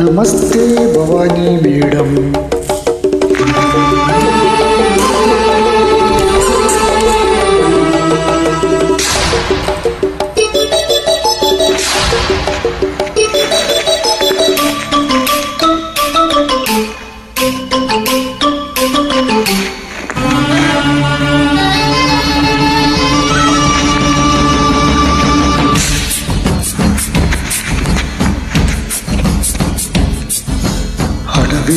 ನಮಸ್ತೆ ಭವಾನಿ ಮೇಡಮ್.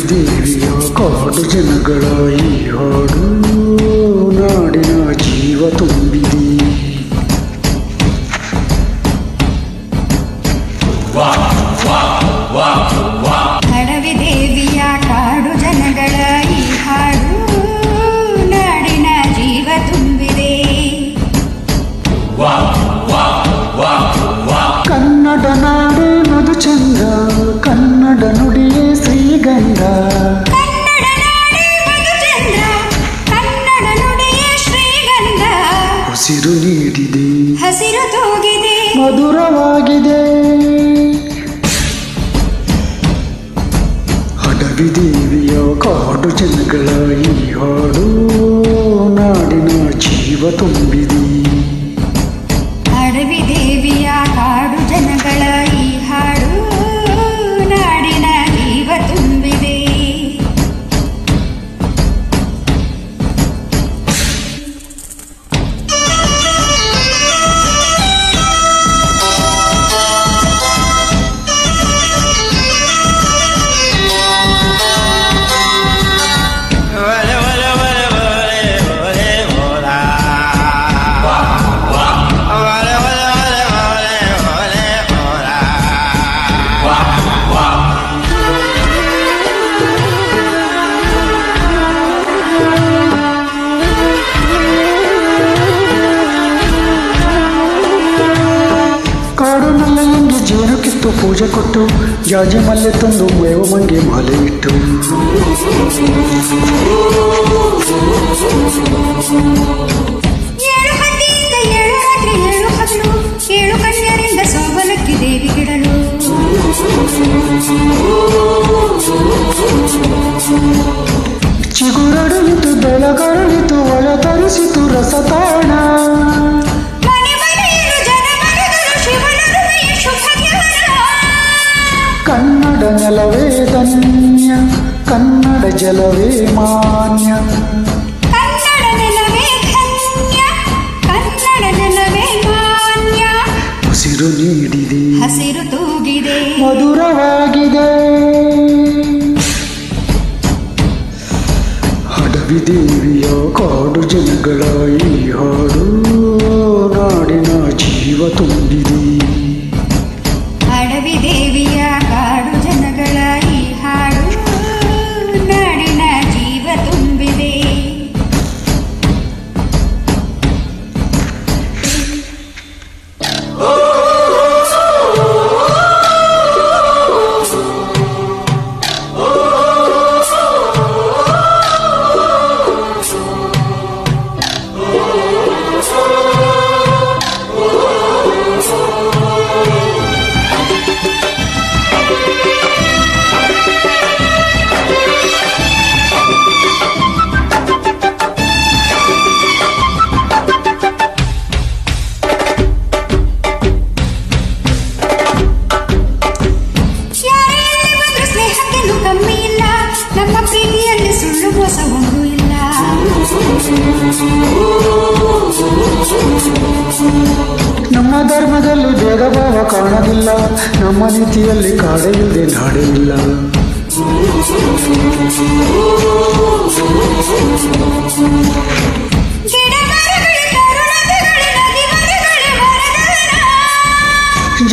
ದೇವಿಯ ಕಾಡು ಜನಗಳ ಈ ಹಾಡು ನಾಡಿನ ಜೀವ ತುಂಬಿದೆ. ಹಡವಿ ದೇವಿಯ ಕಾಡು ಜನಗಳ ಈ ಹಾಡು ನಾಡಿನ ಜೀವ ತುಂಬಿದೆ. ಕನ್ನಡ ನಾಡು ನದು ಚಂದ, ಕನ್ನಡ ನುಡಿಯೇ ಶ್ರೀಗಂಧ. ಹಸಿರು ನೀಡಿದೆ, ಹಸಿರು ತೂಗಿದೆ, ಮಧುರವಾಗಿದೆ. ಹಡವಿ ದೇವಿಯ ಕಾಡು ಜನಗಳ ಈ ಹಾಡು ನಾಡಿನ ಜೀವ ತುಂಬಿದೆ. ಹಡವಿ ದೇವಿಯ ಕಾಡು ಜನಗಳ ಈ ಹಾಡು ನಾಡಿನ ಜೀವ ತುಂಬಿದೆ. ಕಾಡುನಲ್ಲಂಗೆ ಜೇನು ಕಿತ್ತು ಪೂಜೆ ಕೊಟ್ಟು ಜಾಜಿ ಮಲ್ಲೆ ತಂದು ಮೇವ ಮಂಗೆ ಮಾಲೆ ಇಟ್ಟು ಏಳು ಹದ್ದಿಯಿಂದ ಏಳು ರಾತ್ರಿ ಏಳು ಹಗಲು ಏಳು ಕನ್ಯರಿಂದ ಸೋಬಲಕ್ಕಿ ದೇವಿ ಗಿಡಲು. ಚಿಗುರಡಲಿತು ಬೆಳಗರಳಿತು ಒಳ ತರಿಸಿತು ರಸತಾಣ. ಕನ್ನಡ ನೆಲವೇ ಧನ್ಯ, ಕನ್ನಡ ಜಲವೇ ಮಾನ್ಯ. ಕನ್ನಡ ನೆಲವೇ ಧನ್ಯ, ಕನ್ನಡ ನೆಲವೇ ಮಾನ್ಯ. ಹಸಿರು ನೀಡಿದೆ, ಹಸಿರು ತೂಗಿದೆ, ಮಧುರವಾಗಿದೆ. ಹಡವಿ ದೇವಿಯ ಕಾಡು ಜನಗಳ ಈ ಹಾಡು ನಾಡಿನ ಜೀವ ತುಂಬಿದೆ. ಹಡವಿ ದೇವಿಯ ಕಾಡು ಜನಗಳ ಈ ಹಾಡು ನಾಡಿನ ಜೀವ ತುಂಬಿದೆ. ನಮ್ಮ ಪ್ರೀತಿಯಲ್ಲಿ ಸುಳ್ಳು ಮೋಸ ಒಂದು ಇಲ್ಲ. ನಮ್ಮ ಧರ್ಮದಲ್ಲಿ ಭೇದ ಭಾವ ಕಾಣಲಿಲ್ಲ, ನಮ್ಮ ನೀತಿಯಲ್ಲಿ ಕಾಡೆ ಇಲ್ಲದೆ ನಾಡೆ ಇಲ್ಲ.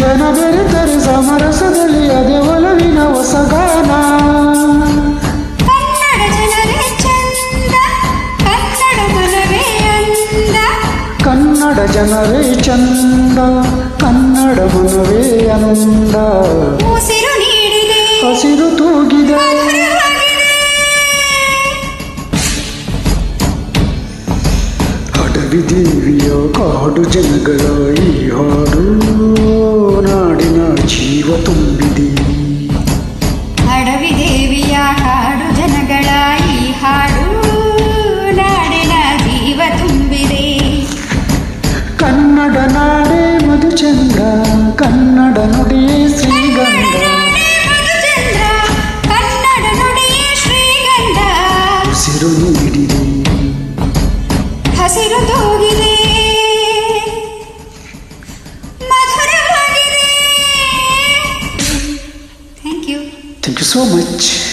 ಜನ ಬೆರೆತರೆ ಸಮರಸದಲ್ಲಿ ಅದೇ ಒಲವಿನ ಹೊಸಗಾನ. ಕನ್ನಡ ಜನರೇ ಚಂದ, ಕನ್ನಡ ಮನವೇ ಅಂದ. ಉಸಿರು ನೀಡಿದೆ, ಹಸಿರು ತೂಗಿದೆ, ಹಡವಿ ದೇವಿಯ ಕಾಡು ಜನಗಳ ಈ ಹಾಡು ನಾಡಿನ ಜೀವ ತುಂಬ ಸೋ ಮಚ್.